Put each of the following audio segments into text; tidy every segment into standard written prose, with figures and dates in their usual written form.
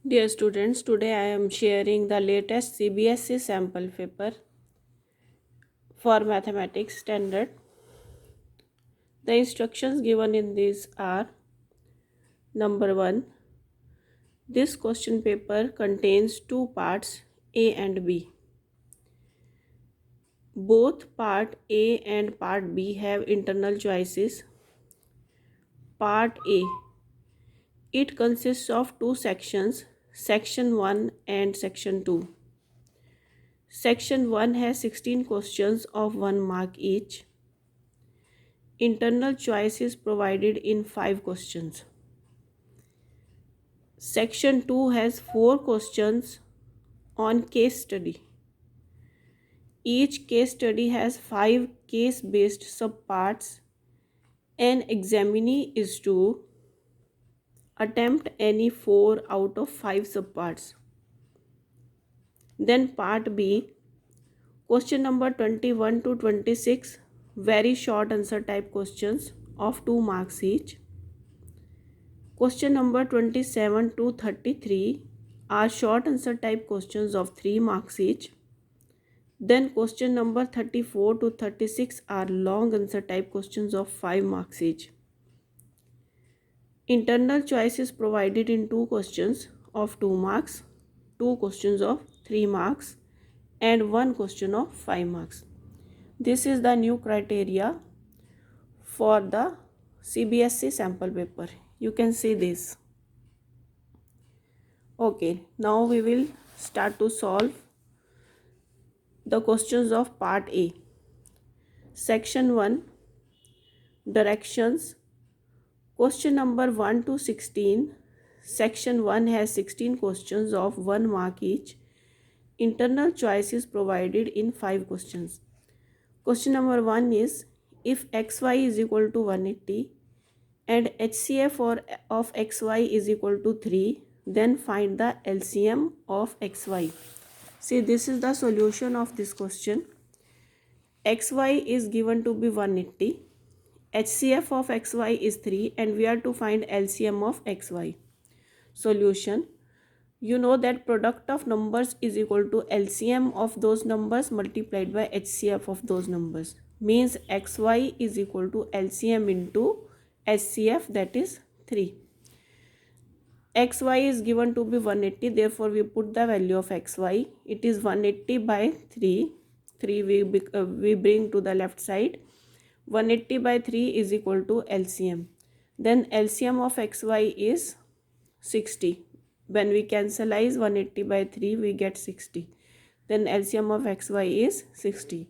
Dear students, today I am sharing the latest CBSE sample paper for mathematics standard. The instructions given in this are: number 1, this question paper contains two parts A and B. Both part A and part B have internal choices. Part A, it consists of two sections, section 1 and section 2. Section 1 has 16 questions of 1 mark each. Internal choice is provided in 5 questions. Section 2 has 4 questions on case study. Each case study has 5 case-based subparts. An examinee is to attempt any 4 out of 5 subparts. Then part B, question number 21 to 26, very short answer type questions of 2 marks each. Question number 27 to 33 are short answer type questions of 3 marks each. Then question number 34 to 36 are long answer type questions of 5 marks each. Internal choice is provided in 2 questions of 2 marks, 2 questions of 3 marks, and 1 question of 5 marks. This is the new criteria for the CBSE sample paper. You can see this. Okay, now we will start to solve the questions of part A. Section 1, directions. Question number 1 to 16. Section 1 has 16 questions of 1 mark each. Internal choice is provided in 5 questions. Question number 1 is, if xy is equal to 180 and HCF of xy is equal to 3, then find the LCM of xy. See, this is the solution of this question. xy is given to be 180. HCF of xy is 3 and we are to find LCM of xy. Solution. You know that product of numbers is equal to LCM of those numbers multiplied by HCF of those numbers. Means xy is equal to LCM into HCF, that is 3. xy is given to be 180, therefore we put the value of xy. It is 180 by 3. 3 we bring to the left side. 180 by 3 is equal to LCM. Then LCM of xy is 60. When we cancelize 180 by 3, we get 60. Then LCM of xy is 60.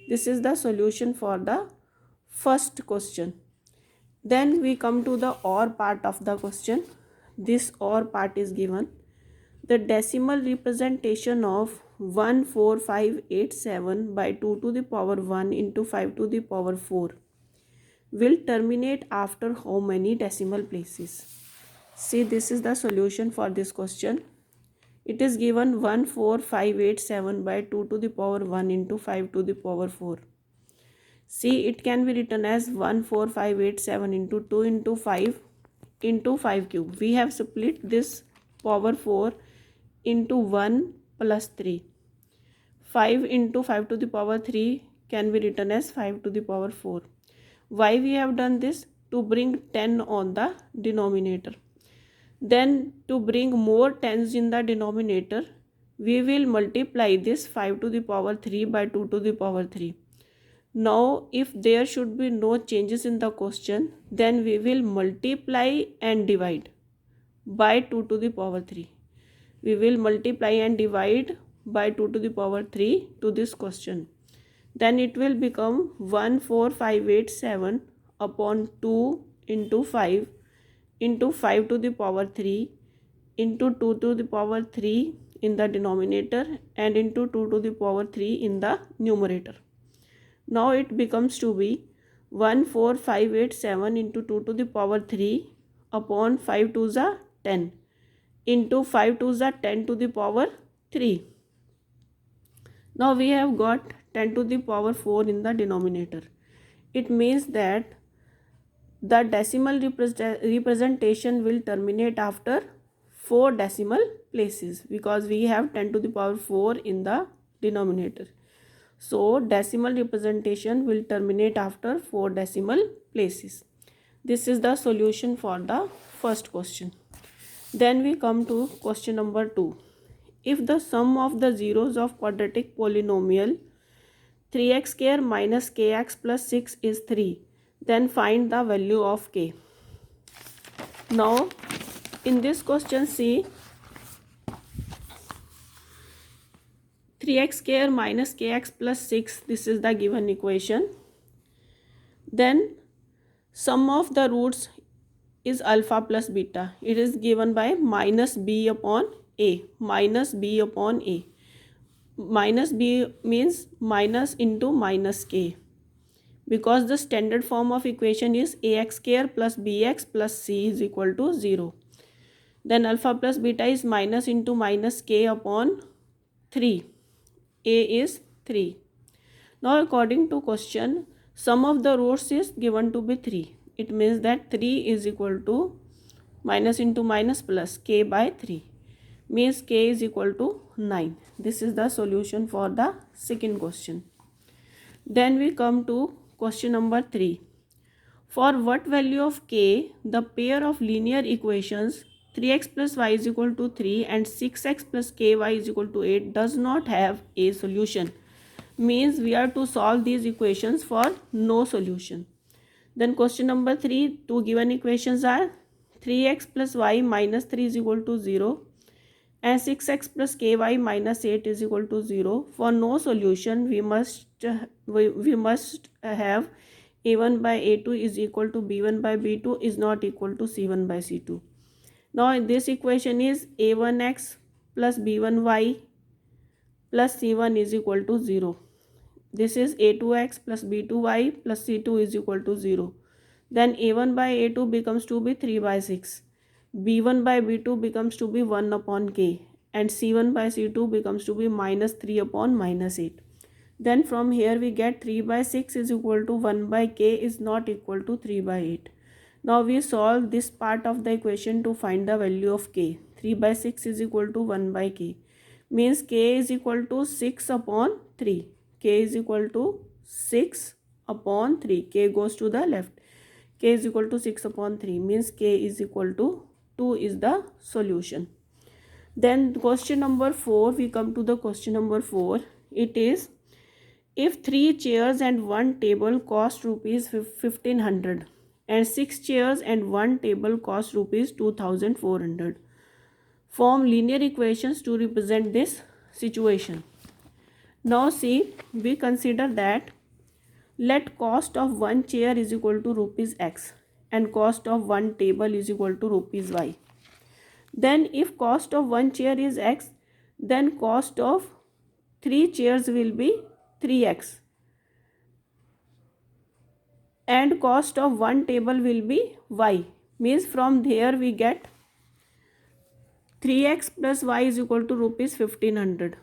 This is the solution for the first question. Then we come to the OR part of the question. This OR part is given. The decimal representation of 14587 by 2 to the power 1 into 5 to the power 4 will terminate after how many decimal places? See, this is the solution for this question. It is given 14587 by 2 to the power 1 into 5 to the power 4. See, it can be written as 14587 into 2 into 5 into 5 cube. We have split this power 4 into 1 plus 3. 5 into 5 to the power 3 can be written as 5 to the power 4. Why we have done this? To bring 10 on the denominator. Then to bring more 10s in the denominator, we will multiply this 5 to the power 3 by 2 to the power 3. Now, if there should be no changes in the question, then we will multiply and divide by 2 to the power 3. We will multiply and divide by 2 to the power 3 to this question. Then it will become 14587 upon 2 into 5 into 5 to the power 3 into 2 to the power 3 in the denominator and into 2 to the power 3 in the numerator. Now it becomes to be 14587 into 2 to the power 3 upon 5 to the 10 into 5 to the 10 to the power 3. Now we have got 10 to the power 4 in the denominator. It means that the decimal representation will terminate after 4 decimal places because we have 10 to the power 4 in the denominator. So decimal representation will terminate after 4 decimal places. This is the solution for the first question. Then we come to question number 2. If the sum of the zeros of quadratic polynomial 3x square minus kx plus 6 is 3, then find the value of k. Now in this question, see 3x square minus kx plus 6, this is the given equation. Then sum of the roots is alpha plus beta. It is given by minus b upon a. Minus b upon a. Minus b means minus into minus k. Because the standard form of equation is ax square plus bx plus c is equal to 0. Then alpha plus beta is minus into minus k upon 3. A is 3. Now according to question, sum of the roots is given to be 3. It means that 3 is equal to minus into minus plus k by 3. Means k is equal to 9. This is the solution for the second question. Then we come to question number 3. For what value of k the pair of linear equations 3x plus y is equal to 3 and 6x plus ky is equal to 8 does not have a solution? Means we are to solve these equations for no solution. Then question number 3, two given equations are 3x plus y minus 3 is equal to 0 and 6x plus ky minus 8 is equal to 0. For no solution, we must have a1 by a2 is equal to b1 by b2 is not equal to c1 by c2. Now this equation is a1x plus b1y plus c1 is equal to 0. This is a2x plus b2y plus c2 is equal to 0. Then a1 by a2 becomes to be 3 by 6. b1 by b2 becomes to be 1 upon k. And c1 by c2 becomes to be minus 3 upon minus 8. Then from here we get 3 by 6 is equal to 1 by k is not equal to 3 by 8. Now we solve this part of the equation to find the value of k. 3 by 6 is equal to 1 by k. Means k is equal to 6 upon 3. K is equal to 6 upon 3. K goes to the left. K is equal to 6 upon 3. Means k is equal to 2 is the solution. Then question number 4. We come to the question number 4. It is if 3 chairs and 1 table cost rupees 1500 and 6 chairs and 1 table cost rupees 2400. Form linear equations to represent this situation. Now see, we consider that let cost of 1 chair is equal to rupees x and cost of 1 table is equal to rupees y. Then if cost of 1 chair is x, then cost of 3 chairs will be 3x. And cost of 1 table will be y. Means from there we get 3x plus y is equal to rupees 1500.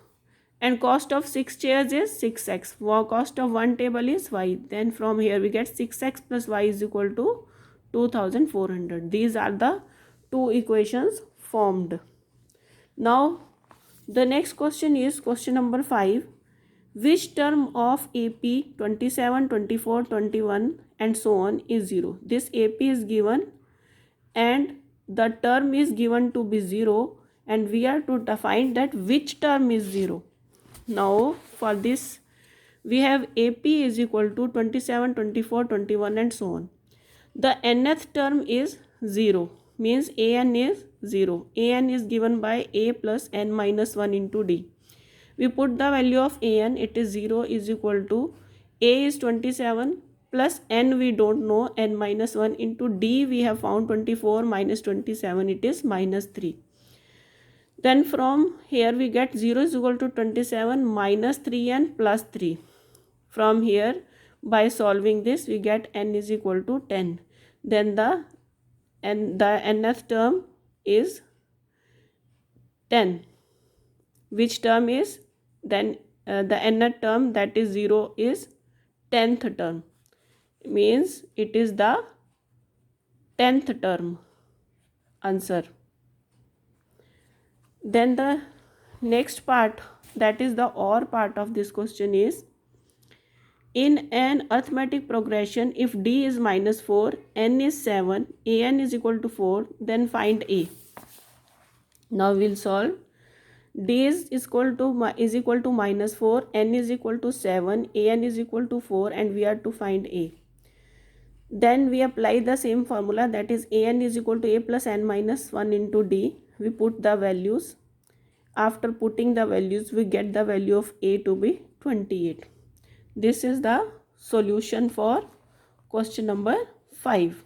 And cost of 6 chairs is 6x. Cost of 1 table is y. Then from here we get 6x plus y is equal to 2400. These are the two equations formed. Now the next question is question number 5. Which term of AP 27, 24, 21 and so on is 0? This AP is given and the term is given to be 0 and we are to define that which term is 0. Now for this we have AP is equal to 27, 24, 21 and so on. The nth term is 0. Means an is 0. An is given by a plus n minus 1 into d. We put the value of an, it is 0 is equal to a is 27 plus n we don't know, n minus 1 into d we have found 24 minus 27, it is minus 3. Then from here we get 0 is equal to 27 minus 3 and plus 3. From here by solving this we get n is equal to 10. Then the nth term is 10. Which term is then the nth term, that is 0, is 10th term. Means it is the 10th term. Answer. Then the next part, that is the or part of this question, is in an arithmetic progression, if d is -4, n is 7, an is equal to 4, then find a. Now we'll solve. D is equal to -4, n is equal to 7, an is equal to 4, and we are to find a. Then we apply the same formula, that is an is equal to a plus n minus 1 into d. We put the values. After putting the values, we get the value of a to be 28. This is the solution for question number 5.